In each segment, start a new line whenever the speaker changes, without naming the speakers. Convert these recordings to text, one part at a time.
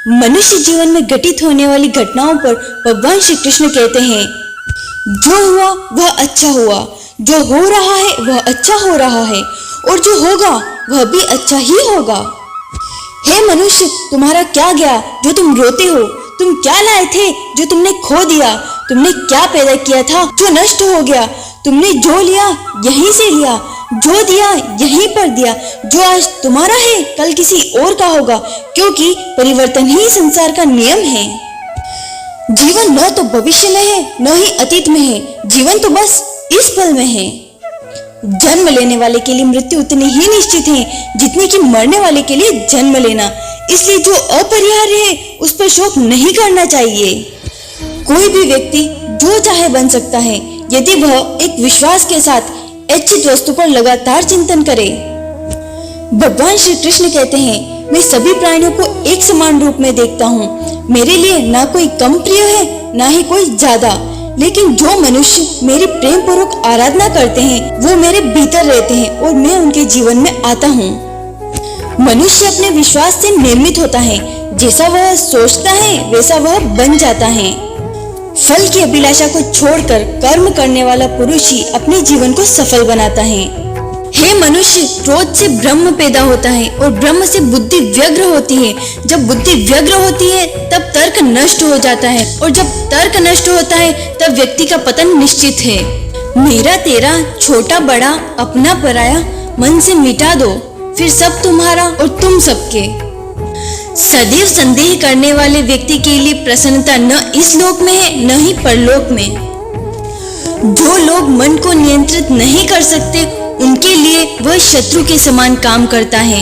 मनुष्य जीवन में घटित होने वाली घटनाओं पर भगवान श्री कृष्ण कहते हैं, जो हुआ वह अच्छा हुआ, जो हो रहा है वह अच्छा हो रहा है, और जो होगा वह भी अच्छा ही होगा। हे मनुष्य, तुम्हारा क्या गया जो तुम रोते हो? तुम क्या लाए थे जो तुमने खो दिया? तुमने क्या पैदा किया था जो नष्ट हो गया? तुमने जो लिया यहीं से लिया, जो दिया यहीं पर दिया। जो आज तुम्हारा है कल किसी और का होगा, क्योंकि परिवर्तन ही संसार का नियम है। जीवन न तो भविष्य में है न ही अतीत में है, जीवन तो बस इस पल में है। जन्म लेने वाले के लिए मृत्यु उतनी ही निश्चित है जितनी कि मरने वाले के लिए जन्म लेना। इसलिए जो अपरिहार्य है उस पर शोक नहीं करना चाहिए। कोई भी व्यक्ति जो चाहे बन सकता है यदि वह एक विश्वास के साथ इच्छित वस्तु पर लगातार चिंतन करे। भगवान श्री कृष्ण कहते हैं, मैं सभी प्राणियों को एक समान रूप में देखता हूँ। मेरे लिए ना कोई कम प्रिय है ना ही कोई ज्यादा, लेकिन जो मनुष्य मेरी प्रेम पूर्वक आराधना करते हैं वो मेरे भीतर रहते हैं और मैं उनके जीवन में आता हूँ। मनुष्य अपने विश्वास से निर्मित होता है, जैसा वह सोचता है वैसा वह बन जाता है। फल की अभिलाषा को छोड़कर कर्म करने वाला पुरुष ही अपने जीवन को सफल बनाता है। हे मनुष्य, क्रोध से ब्रह्म पैदा होता है और ब्रह्म से बुद्धि व्यग्र होती है। जब बुद्धि व्यग्र होती है तब तर्क नष्ट हो जाता है, और जब तर्क नष्ट होता है तब व्यक्ति का पतन निश्चित है। मेरा तेरा, छोटा बड़ा, अपना पराया मन से मिटा दो, फिर सब तुम्हारा और तुम सबके। सदैव संदेह करने वाले व्यक्ति के लिए प्रसन्नता न इस लोक में है न ही परलोक में। जो लोग मन को नियंत्रित नहीं कर सकते उनके लिए वह शत्रु के समान काम करता है।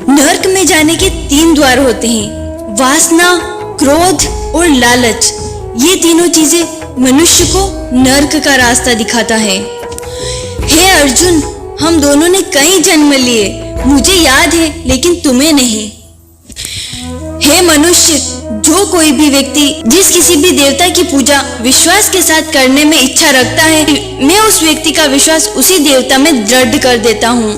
नरक में जाने के 3 द्वार होते हैं, वासना, क्रोध और लालच। ये तीनों चीजें मनुष्य को नरक का रास्ता दिखाता है। हे अर्जुन, हम दोनों ने कई जन्म लिए, मुझे याद है लेकिन तुम्हें नहीं। हे मनुष्य, जो कोई भी व्यक्ति जिस किसी भी देवता की पूजा विश्वास के साथ करने में इच्छा रखता है, मैं उस व्यक्ति का विश्वास उसी देवता में दृढ़ कर देता हूँ।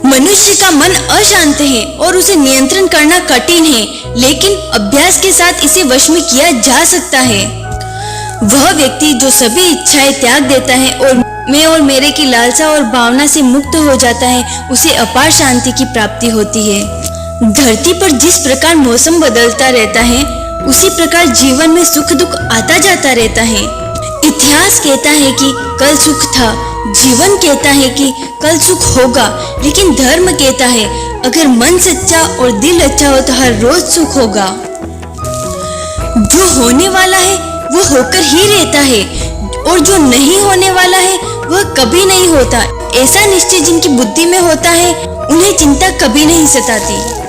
मनुष्य का मन अशांत है और उसे नियंत्रण करना कठिन है, लेकिन अभ्यास के साथ इसे वश में किया जा सकता है। वह व्यक्ति जो सभी इच्छाएं त्याग देता है और मैं और मेरे की लालसा और भावना से मुक्त हो जाता है, उसे अपार शांति की प्राप्ति होती है। धरती पर जिस प्रकार मौसम बदलता रहता है उसी प्रकार जीवन में सुख दुख आता जाता रहता है। इतिहास कहता है कि कल सुख था, जीवन कहता है कि कल सुख होगा, लेकिन धर्म कहता है अगर मन सच्चा और दिल अच्छा हो तो हर रोज सुख होगा। जो होने वाला है वो होकर ही रहता है और जो नहीं होने वाला है वह कभी नहीं होता। ऐसा निश्चय जिनकी बुद्धि में होता है उन्हें चिंता कभी नहीं सताती।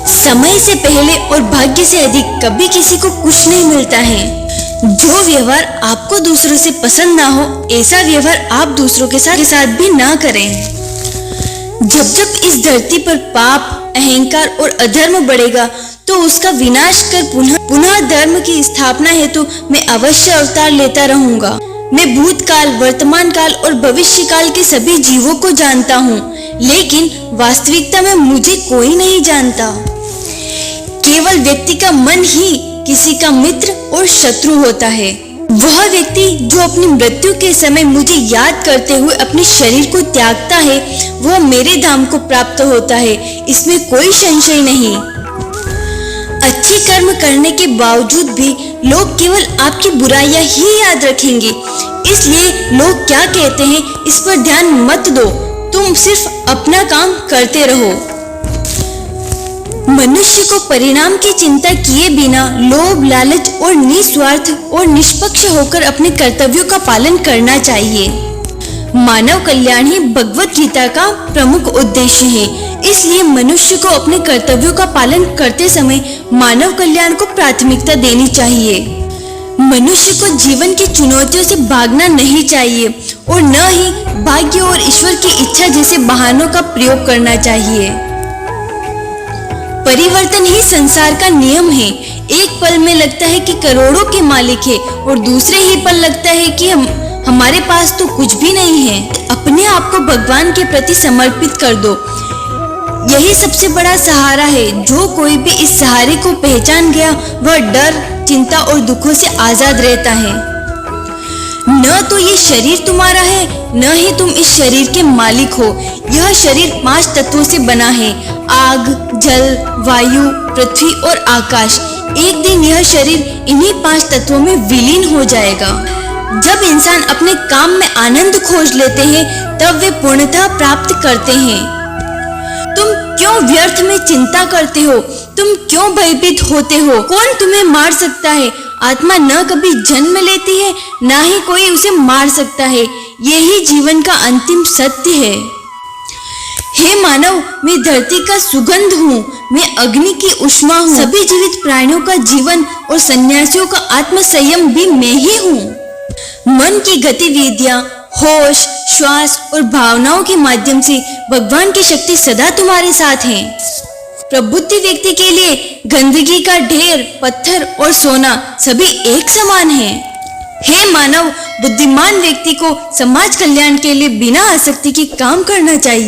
समय से पहले और भाग्य से अधिक कभी किसी को कुछ नहीं मिलता है। जो व्यवहार आपको दूसरों से पसंद ना हो ऐसा व्यवहार आप दूसरों के साथ भी ना करें। जब जब इस धरती पर पाप, अहंकार और अधर्म बढ़ेगा तो उसका विनाश कर पुनः धर्म की स्थापना हेतु मैं अवश्य अवतार लेता रहूंगा। मैं भूतकाल, वर्तमान काल और भविष्य काल के सभी जीवों को जानता हूँ, लेकिन वास्तविकता में मुझे कोई नहीं जानता। केवल व्यक्ति का मन ही किसी का मित्र और शत्रु होता है। वह व्यक्ति जो अपनी मृत्यु के समय मुझे याद करते हुए अपने शरीर को त्यागता है वह मेरे धाम को प्राप्त होता है, इसमें कोई संशय नहीं। अच्छे कर्म करने के बावजूद भी लोग केवल आपकी बुराइयां ही याद रखेंगे, इसलिए लोग क्या कहते हैं इस पर ध्यान मत दो, तुम सिर्फ अपना काम करते रहो। मनुष्य को परिणाम की चिंता किए बिना लोभ, लालच और निस्वार्थ और निष्पक्ष होकर अपने कर्तव्यों का पालन करना चाहिए। मानव कल्याण ही भगवत गीता का प्रमुख उद्देश्य है, इसलिए मनुष्य को अपने कर्तव्यों का पालन करते समय मानव कल्याण को प्राथमिकता देनी चाहिए। मनुष्य को जीवन की चुनौतियों से भागना नहीं चाहिए और न ही भाग्य और ईश्वर की इच्छा जैसे बहानों का प्रयोग करना चाहिए। परिवर्तन ही संसार का नियम है। एक पल में लगता है कि करोड़ों के मालिक है और दूसरे ही पल लगता है कि हमारे पास तो कुछ भी नहीं है। अपने आप को भगवान के प्रति समर्पित कर दो। यही सबसे बड़ा सहारा है। जो कोई भी इस सहारे को पहचान गया वह डर, चिंता और दुखों से आजाद रहता है। न तो ये शरीर तुम्हारा है, न ही तुम इस शरीर के मालिक हो। यह शरीर 5 तत्वों से बना है, आग, जल, वायु, पृथ्वी और आकाश। एक दिन यह शरीर इन्हीं 5 तत्वों में विलीन हो जाएगा। जब इंसान अपने काम में आनंद खोज लेते हैं तब वे पूर्णतः प्राप्त करते हैं। तुम क्यों व्यर्थ में चिंता करते हो? तुम क्यों भयभीत होते हो? कौन तुम्हें मार सकता है? आत्मा न कभी जन्म लेती है, न ही कोई उसे मार सकता है। यही जीवन का अंतिम सत्य है। हे मानव, मैं धरती का सुगंध हूँ, मैं अग्नि की ऊष्मा हूँ। सभी जीवित प्राणियों का जीवन और सन्यासियों का आत्म संयम भी मैं ही हूँ। मन की गतिविधियां, होश, श्वास और भावनाओं के माध्यम से भगवान की शक्ति सदा तुम्हारे साथ है। प्रबुद्ध व्यक्ति के लिए गंदगी का ढेर, पत्थर और सोना सभी एक समान है। हे मानव, बुद्धिमान व्यक्ति को समाज कल्याण के लिए बिना आसक्ति के काम करना चाहिए।